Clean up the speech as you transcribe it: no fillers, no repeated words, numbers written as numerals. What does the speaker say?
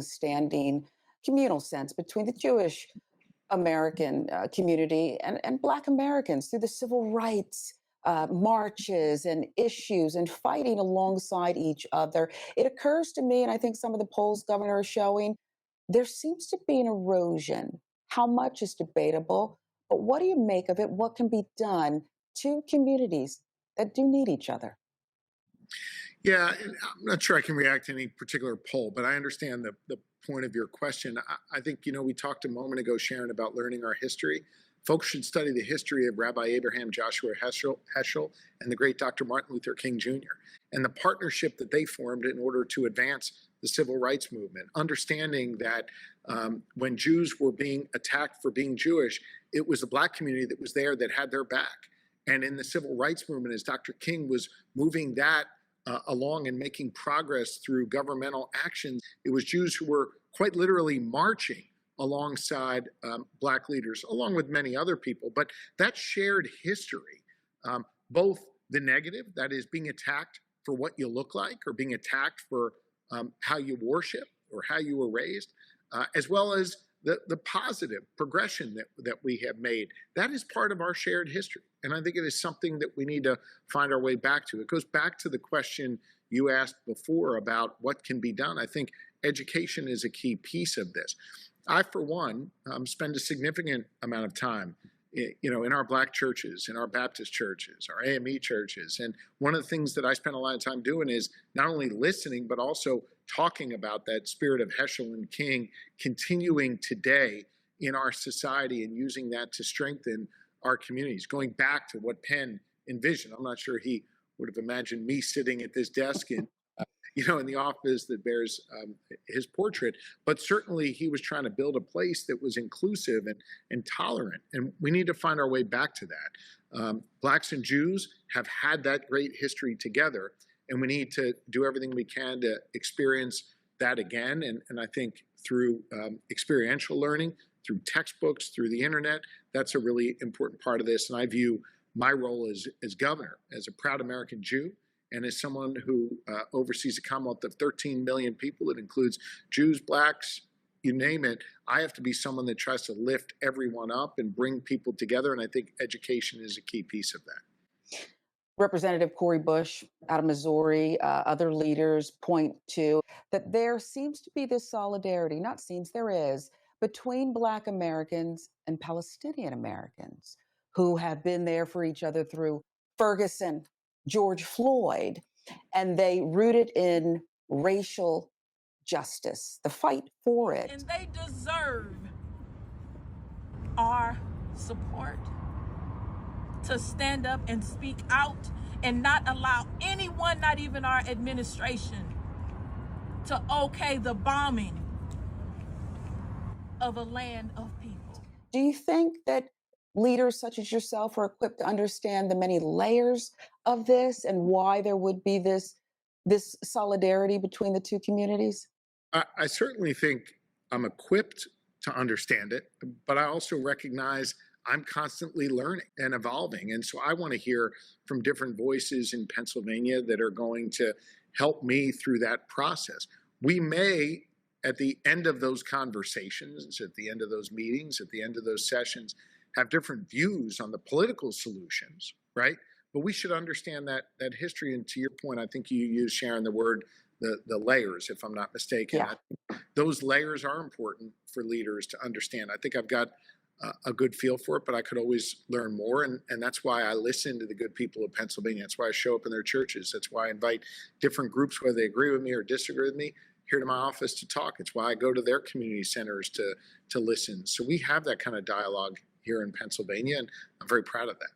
long-standing communal sense between the Jewish American community and Black Americans through the civil rights marches and issues and fighting alongside each other. It occurs to me, and I think some of the polls, Governor, are showing there seems to be an erosion. How much is debatable, but what do you make of it? What can be done to communities that do need each other? Yeah, and I'm not sure I can react to any particular poll, but I understand the point of your question. I think, we talked a moment ago, Sharon, about learning our history. Folks should study the history of Rabbi Abraham Joshua Heschel and the great Dr. Martin Luther King Jr. and the partnership that they formed in order to advance the civil rights movement, understanding that when Jews were being attacked for being Jewish, it was the Black community that was there that had their back. And in the civil rights movement, as Dr. King was moving that along and making progress through governmental actions, it was Jews who were quite literally marching alongside Black leaders, along with many other people. But that shared history, both the negative, that is being attacked for what you look like or being attacked for how you worship or how you were raised, as well as the positive progression that we have made, that is part of our shared history. And I think it is something that we need to find our way back to. It goes back to the question you asked before about what can be done. I think education is a key piece of this. I, for one, spend a significant amount of time in our Black churches, in our Baptist churches, our AME churches. And one of the things that I spend a lot of time doing is not only listening, but also talking about that spirit of Heschel and King continuing today in our society and using that to strengthen our communities. Going back to what Penn envisioned, I'm not sure he would have imagined me sitting at this desk in the office that bears his portrait, but certainly he was trying to build a place that was inclusive and tolerant, and we need to find our way back to that. Blacks and Jews have had that great history together, and we need to do everything we can to experience that again, and I think through experiential learning, through textbooks, through the internet, that's a really important part of this, and I view my role as governor, as a proud American Jew, and as someone who oversees a commonwealth of 13 million people, it includes Jews, Blacks, you name it, I have to be someone that tries to lift everyone up and bring people together, and I think education is a key piece of that. Representative Cori Bush out of Missouri, other leaders point to that there seems to be this solidarity, not seems, there is, between Black Americans and Palestinian Americans who have been there for each other through Ferguson, George Floyd, and they rooted in racial justice, the fight for it. And they deserve our support to stand up and speak out and not allow anyone, not even our administration, to okay the bombing of a land of people. Do you think that leaders such as yourself are equipped to understand the many layers of this and why there would be this solidarity between the two communities? I certainly think I'm equipped to understand it, but I also recognize I'm constantly learning and evolving. And so I want to hear from different voices in Pennsylvania that are going to help me through that process. We may, at the end of those conversations, at the end of those meetings, at the end of those sessions, have different views on the political solutions, right? But we should understand that history. And to your point, I think you used, Sharon, the word the layers, if I'm not mistaken. Yeah. I think those layers are important for leaders to understand. I think I've got a good feel for it, but I could always learn more. And that's why I listen to the good people of Pennsylvania. That's why I show up in their churches. That's why I invite different groups, whether they agree with me or disagree with me, here to my office to talk. It's why I go to their community centers to listen. So we have that kind of dialogue here in Pennsylvania, and I'm very proud of that.